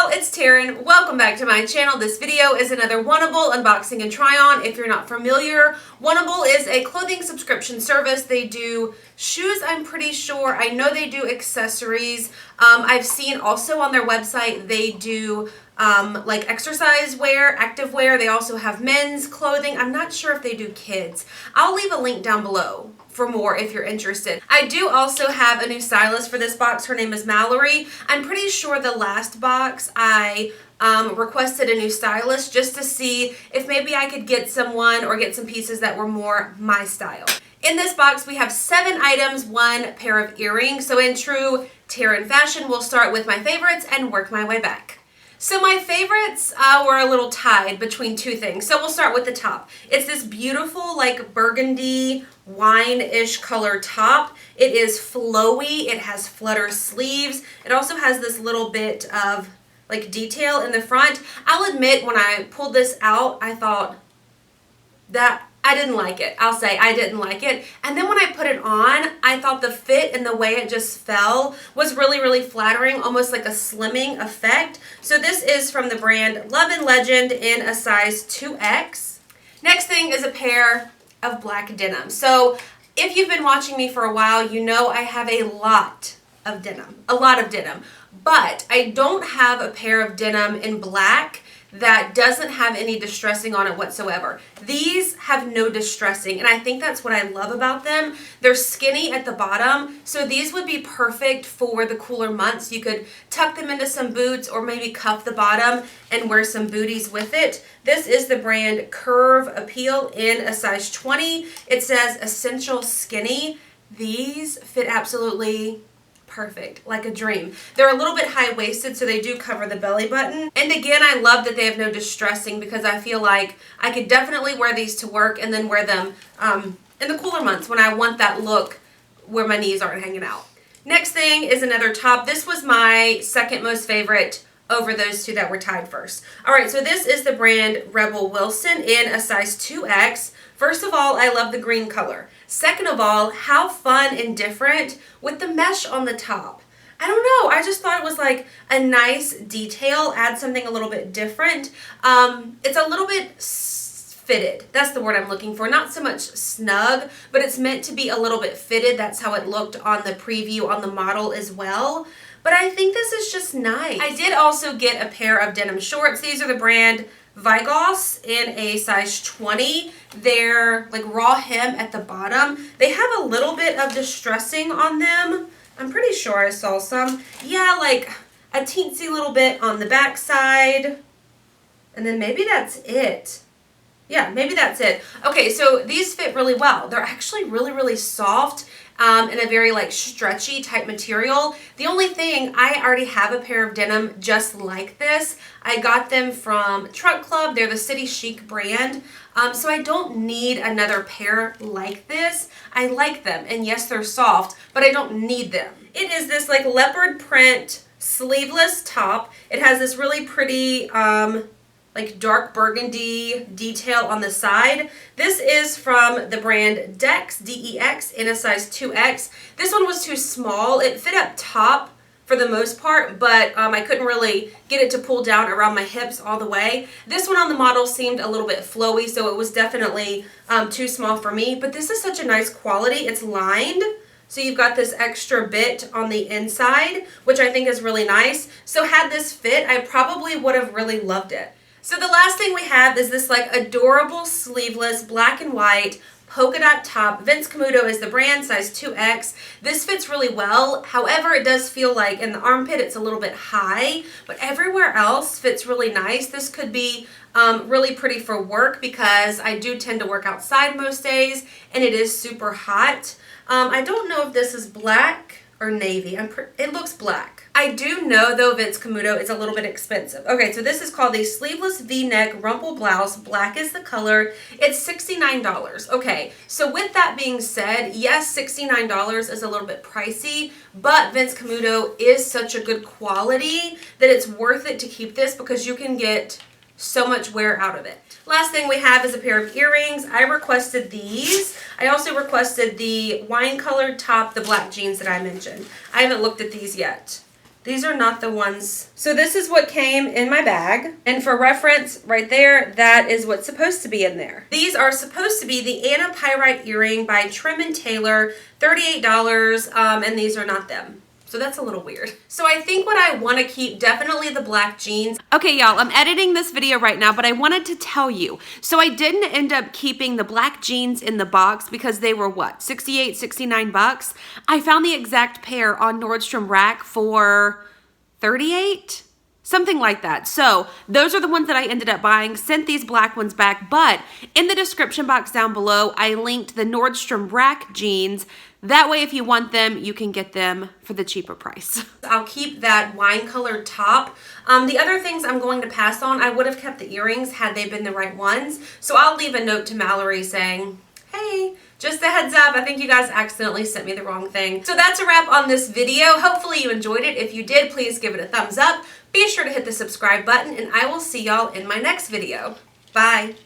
y'all, it's Taren. Welcome back to my channel. This video is another WANTABLE unboxing and try on. If you're not familiar, WANTABLE is a clothing subscription service. They do shoes, I'm pretty sure. I know they do accessories. I've seen also on their website they do like exercise wear, active wear. They also have men's clothing. I'm not sure if they do kids. I'll leave a link down below for more if you're interested. I do also have a new stylist for this box. Her name is Mallory. I'm pretty sure the last box I requested a new stylist just to see if maybe I could get someone or get some pieces that were more my style. In this box we have 7 items, 1 pair of earrings. So in true Taren fashion, we'll start with my favorites and work my way back. So my favorites were a little tied between 2 things. So we'll start with the top. It's this beautiful like burgundy wine-ish color top. It is flowy. It has flutter sleeves. It also has this little bit of like detail in the front. I'll admit when I pulled this out, I thought that I didn't like it. I'll say I didn't like it. And then when I put it on, I thought the fit and the way it just fell was really, really flattering, almost like a slimming effect. So this is from the brand Love and Legend in a size 2X. Next thing is a pair of black denim. So if you've been watching me for a while, you know I have a lot of denim, but I don't have a pair of denim in black that doesn't have any distressing on it whatsoever. These have no distressing, and I think that's what I love about them. They're skinny at the bottom, so these would be perfect for the cooler months. You could tuck them into some boots or maybe cuff the bottom and wear some booties with it. This is the brand Curve Appeal in a size 20. It says Essential Skinny. These fit absolutely perfect, like a dream. They're a little bit high-waisted, so they do cover the belly button. And again, I love that they have no distressing because I feel like I could definitely wear these to work and then wear them in the cooler months when I want that look where my knees aren't hanging out. Next thing is another top. This was my second most favorite over those 2 that were tied first. All right, so this is the brand Rebel Wilson in a size 2X. First of all, I love the green color. Second of all, how fun and different with the mesh on the top. I don't know, I just thought it was like a nice detail, add something a little bit different. It's a little bit fitted. That's the word I'm looking for. Not so much snug, but it's meant to be a little bit fitted. That's how it looked on the preview on the model as well. But I think this is just nice. I did also get a pair of denim shorts. These are the brand VIGOSS in a size 20. They're like raw hem at the bottom. They have a little bit of distressing on them. I'm pretty sure I saw some. Yeah, like a teensy little bit on the back side. And then maybe that's it. Yeah, maybe that's it. Okay, so these fit really well. They're actually really, really soft and a very like stretchy type material. The only thing, I already have a pair of denim just like this. I got them from Trunk Club. They're the City Chic brand. So I don't need another pair like this. I like them, and yes, they're soft, but I don't need them. It is this like leopard print sleeveless top. It has this really pretty like dark burgundy detail on the side. This is from the brand Dex, D-E-X, in a size 2X. This one was too small. It fit up top for the most part, but I couldn't really get it to pull down around my hips all the way. This one on the model seemed a little bit flowy, so it was definitely too small for me, but this is such a nice quality. It's lined, so you've got this extra bit on the inside, which I think is really nice. So had this fit, I probably would have really loved it. So the last thing we have is this like adorable sleeveless black and white polka dot top. Vince Camuto is the brand, size 2X. This fits really well. However, it does feel like in the armpit it's a little bit high, but everywhere else fits really nice. This could be really pretty for work because I do tend to work outside most days and it is super hot. I don't know if this is black or navy. It looks black. I do know though Vince Camuto is a little bit expensive. Okay, so this is called a sleeveless V-neck rumple blouse. Black is the color. It's $69. Okay, so with that being said, yes, $69 is a little bit pricey, but Vince Camuto is such a good quality that it's worth it to keep this because you can get so much wear out of it. Last thing we have is a pair of earrings. I requested these. I also requested the wine colored top, the black jeans that I mentioned. I haven't looked at these yet. These are not the ones. So this is what came in my bag. And for reference, right there, that is what's supposed to be in there. These are supposed to be the Anna Pyrite earring by Trim and Tailor, $38, and these are not them. So that's a little weird. So I think what I want to keep, definitely the black jeans. Okay, y'all, I'm editing this video right now, but I wanted to tell you. So I didn't end up keeping the black jeans in the box because they were what, 68, 69 bucks? I found the exact pair on Nordstrom Rack for 38? Something like that. So those are the ones that I ended up buying, sent these black ones back, but in the description box down below, I linked the Nordstrom Rack jeans. That way, if you want them, you can get them for the cheaper price. I'll keep that wine colored top. The other things I'm going to pass on, I would have kept the earrings had they been the right ones. So I'll leave a note to Mallory saying, hey, just a heads up, I think you guys accidentally sent me the wrong thing. So that's a wrap on this video. Hopefully you enjoyed it. If you did, please give it a thumbs up. Be sure to hit the subscribe button, and I will see y'all in my next video. Bye.